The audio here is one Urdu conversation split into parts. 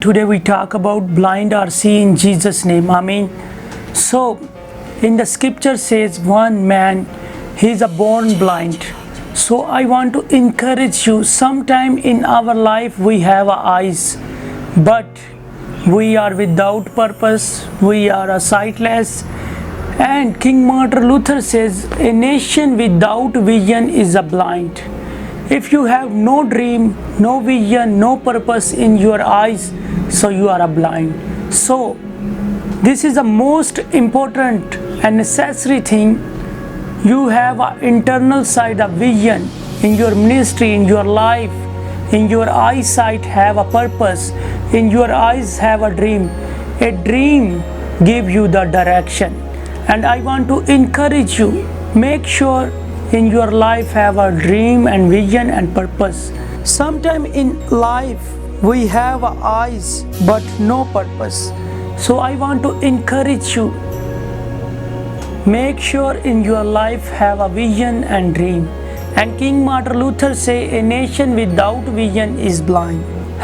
Today we talk about blind RC in Jesus' name. Amen. So, in the scripture says one man, he is born blind. So I want to encourage you, sometime in our life we have eyes, but we are without purpose, we are sightless. And King Martin Luther says, a nation without vision is a blind. If you have no dream, no vision, no purpose in your eyes, so you are a blind. So this is the most important and necessary thing. You have an internal side of vision in your ministry, in your life, in your eyesight have a purpose, in your eyes have a dream. A dream gives you the direction. And I want to encourage you, make sure in your life have a dream and vision and purpose. Sometime in life we have eyes but no purpose. So I want to encourage you, make sure in your life have a vision and dream. And King Martin Luther say, a nation without vision is blind.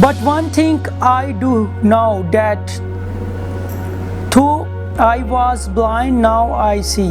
but one thing I do now, that though I was blind now I see.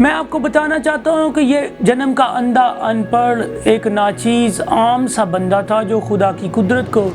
میں آپ کو بتانا چاہتا ہوں کہ یہ جنم کا اندھا ان پڑھ ایک ناچیز عام سا بندہ تھا جو خدا کی قدرت کو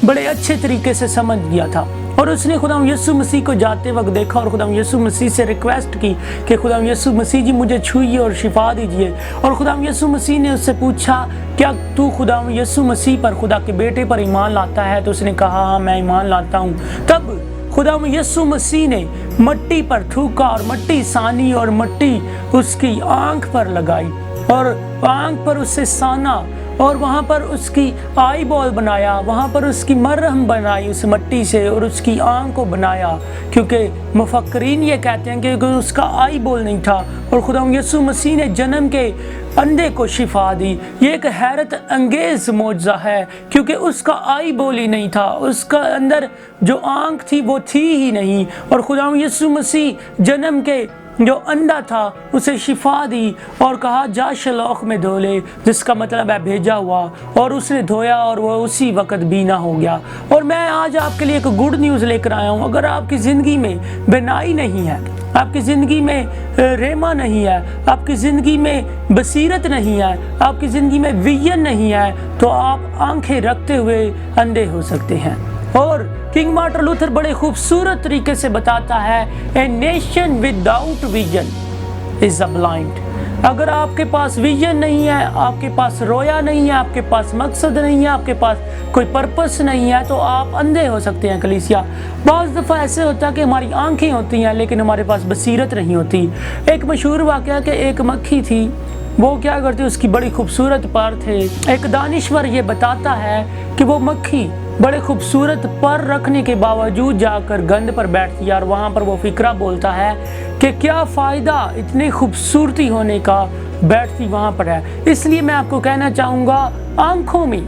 بڑے اچھے طریقے سے سمجھ گیا تھا، اور اس نے خدا یسوع مسیح کو جاتے وقت دیکھا اور خدا یسوع مسیح سے ریکویسٹ کی کہ خدا یسوع مسیح جی مجھے چھوئیے اور شفا دیجیے، اور خدا یسوع مسیح نے اس سے پوچھا کیا تو خدا یسوع مسیح پر، خدا کے بیٹے پر ایمان لاتا ہے؟ تو اس نے کہا ہاں میں ایمان لاتا ہوں۔ تب خدا یسوع مسیح نے مٹی پر تھوکا اور مٹی سانی اور مٹی اس کی آنکھ پر لگائی اور آنکھ پر اس سے سانا اور وہاں پر اس کی آئی بال بنایا، وہاں پر اس کی مرہم بنائی اس مٹی سے اور اس کی آنکھ کو بنایا، کیونکہ مفکرین یہ کہتے ہیں کہ اس کا آئی بال نہیں تھا، اور خدا یسوع مسیح نے جنم کے اندھے کو شفا دی۔ یہ ایک حیرت انگیز معجزہ ہے، کیونکہ اس کا آئی بال ہی نہیں تھا، اس کا اندر جو آنکھ تھی وہ تھی ہی نہیں، اور خدا یسوع مسیح جنم کے جو اندھا تھا اسے شفا دی اور کہا جا شلوخ میں دھو لے، جس کا مطلب ہے بھیجا ہوا، اور اس نے دھویا اور وہ اسی وقت بینا ہو گیا۔ اور میں آج آپ کے لیے ایک گڈ نیوز لے کر آیا ہوں۔ اگر آپ کی زندگی میں بینائی نہیں ہے، آپ کی زندگی میں ریما نہیں ہے، آپ کی زندگی میں بصیرت نہیں ہے، آپ کی زندگی میں ویژن نہیں ہے، تو آپ آنکھیں رکھتے ہوئے اندھے ہو سکتے ہیں۔ اور کنگ مارٹن لوتھر بڑے خوبصورت طریقے سے بتاتا ہے a nation without vision is a blind. اگر آپ کے پاس ویژن نہیں ہے، آپ کے پاس رویا نہیں ہے، آپ کے پاس مقصد نہیں ہے، آپ کے پاس کوئی پرپس نہیں ہے، تو آپ اندھے ہو سکتے ہیں کلیسیا۔ بعض دفعہ ایسے ہوتا ہے کہ ہماری آنکھیں ہوتی ہیں لیکن ہمارے پاس بصیرت نہیں ہوتی۔ ایک مشہور واقعہ کہ ایک مکھی تھی، وہ کیا کرتی، اس کی بڑی خوبصورت پر تھے۔ ایک دانشور یہ بتاتا ہے کہ وہ مکھی بڑے خوبصورت پر رکھنے کے باوجود جا کر گند پر بیٹھتی ہے، اور وہاں پر وہ فقرہ بولتا ہے کہ کیا فائدہ اتنی خوبصورتی ہونے کا، بیٹھتی وہاں پر ہے۔ اس لیے میں آپ کو کہنا چاہوں گا آنکھوں میں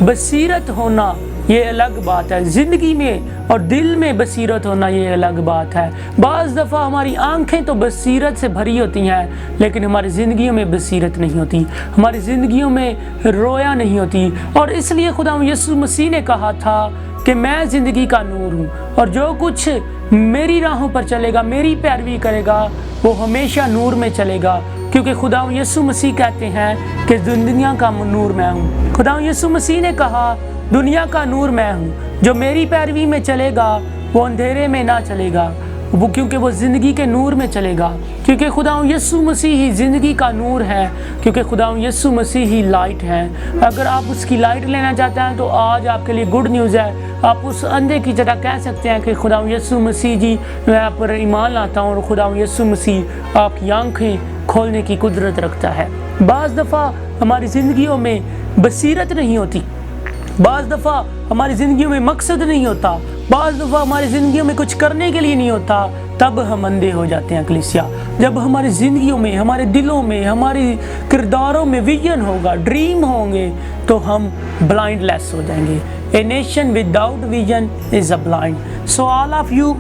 بصیرت ہونا یہ الگ بات ہے، زندگی میں اور دل میں بصیرت ہونا یہ الگ بات ہے۔ بعض دفعہ ہماری آنکھیں تو بصیرت سے بھری ہوتی ہیں لیکن ہماری زندگیوں میں بصیرت نہیں ہوتی، ہماری زندگیوں میں رویا نہیں ہوتی، اور اس لیے خدا یسوع مسیح نے کہا تھا کہ میں زندگی کا نور ہوں، اور جو کچھ میری راہوں پر چلے گا، میری پیروی کرے گا، وہ ہمیشہ نور میں چلے گا، کیونکہ خدا یسوع مسیح کہتے ہیں کہ دنیا کا نور میں ہوں۔ خدا یسوع مسیح نے کہا دنیا کا نور میں ہوں، جو میری پیروی میں چلے گا وہ اندھیرے میں نہ چلے گا، وہ کیونکہ وہ زندگی کے نور میں چلے گا، کیونکہ خدا یسوع مسیح ہی زندگی کا نور ہے، کیونکہ خدا یسوع مسیح ہی لائٹ ہے۔ اگر آپ اس کی لائٹ لینا چاہتے ہیں تو آج آپ کے لیے گڈ نیوز ہے، آپ اس اندھے کی طرح کہہ سکتے ہیں کہ خدا یسوع مسیح جی میں آپ پر ایمان لاتا ہوں، اور خدا یسوع مسیح آپ کی آنکھیں کھولنے کی قدرت رکھتا ہے۔ بعض دفعہ ہماری زندگیوں میں بصیرت نہیں ہوتی، بعض دفعہ ہماری زندگیوں میں مقصد نہیں ہوتا، بعض دفعہ ہماری زندگیوں میں کچھ کرنے کے لیے نہیں ہوتا، تب ہم اندھے ہو جاتے ہیں کلیسیا۔ جب ہماری زندگیوں میں، ہمارے دلوں میں، ہماری کرداروں میں ویژن ہوگا، ڈریم ہوں گے، تو ہم بلائنڈ لیس ہو جائیں گے۔ A nation without vision is a blind. So all of you,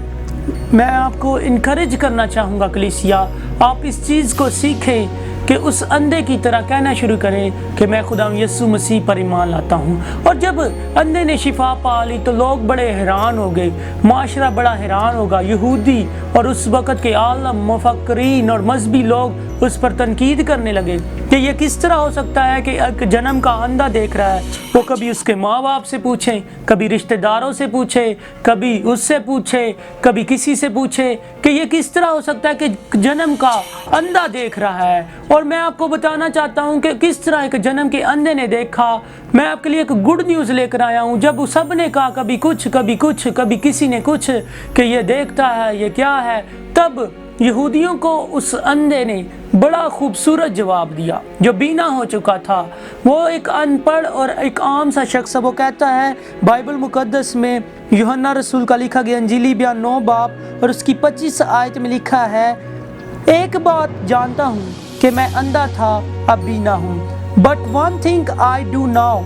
میں آپ کو انکریج کرنا چاہوں گا کلیسیا، آپ اس چیز کو سیکھیں کہ اس اندھے کی طرح کہنا شروع کریں کہ میں خدا یسوع مسیح پر ایمان لاتا ہوں۔ اور جب اندھے نے شفا پا لی تو لوگ بڑے حیران ہو گئے، معاشرہ بڑا حیران ہوگا، یہودی اور اس وقت کے عالم، مفکرین اور مذہبی لوگ اس پر تنقید کرنے لگے کہ یہ کس طرح ہو سکتا ہے کہ ایک جنم کا اندھا دیکھ رہا ہے۔ وہ کبھی اس کے ماں باپ سے پوچھیں، کبھی رشتہ داروں سے پوچھے، کبھی اس سے پوچھے، کبھی کسی سے پوچھے کہ یہ کس طرح ہو سکتا ہے کہ جنم کا اندھا دیکھ رہا ہے۔ اور میں آپ کو بتانا چاہتا ہوں کہ کس طرح ایک جنم کے اندھے نے دیکھا۔ میں آپ کے لیے ایک گڈ نیوز لے کر آیا ہوں۔ جب سب نے کہا کبھی کچھ، کبھی کچھ، کبھی کسی نے کچھ کہ یہ دیکھتا ہے، یہ کیا ہے، تب یہودیوں کو اس اندھے نے بڑا خوبصورت جواب دیا جو بینا ہو چکا تھا۔ وہ ایک ان پڑھ اور ایک عام سا شخص، وہ کہتا ہے بائبل مقدس میں یوحنا رسول کا لکھا گیا انجیلی بیان 9 باب اور اس کی 25 آیت میں لکھا ہے، ایک بات جانتا ہوں کہ میں اندھا تھا اب بینا ہوں، but one thing I do now,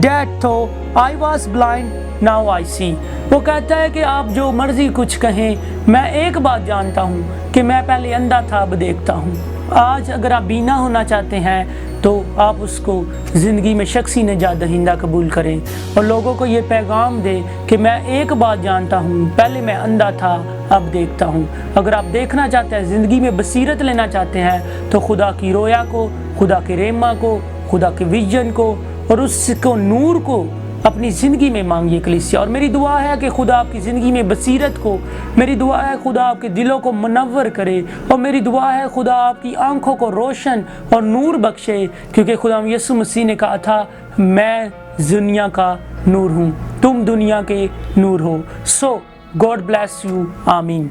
that though I was blind, now I see۔ وہ کہتا ہے کہ آپ جو مرضی کچھ کہیں، میں ایک بات جانتا ہوں کہ میں پہلے اندھا تھا اب دیکھتا ہوں۔ آج اگر آپ بینا ہونا چاہتے ہیں تو آپ اس کو زندگی میں شخصی نجات دہندہ قبول کریں اور لوگوں کو یہ پیغام دیں کہ میں ایک بات جانتا ہوں، پہلے میں اندھا تھا اب دیکھتا ہوں۔ اگر آپ دیکھنا چاہتے ہیں، زندگی میں بصیرت لینا چاہتے ہیں، تو خدا کی رویا کو، خدا کے ریما کو، خدا کے ویژن کو اور اس کو نور کو اپنی زندگی میں مانگیے کلیسیا۔ اور میری دعا ہے کہ خدا آپ کی زندگی میں بصیرت کو، میری دعا ہے خدا آپ کے دلوں کو منور کرے، اور میری دعا ہے خدا آپ کی آنکھوں کو روشن اور نور بخشے، کیونکہ خدا یسوع مسیح نے کہا تھا میں دنیا کا نور ہوں، تم دنیا کے نور ہو۔ سو گاڈ بلیس یو، آمین۔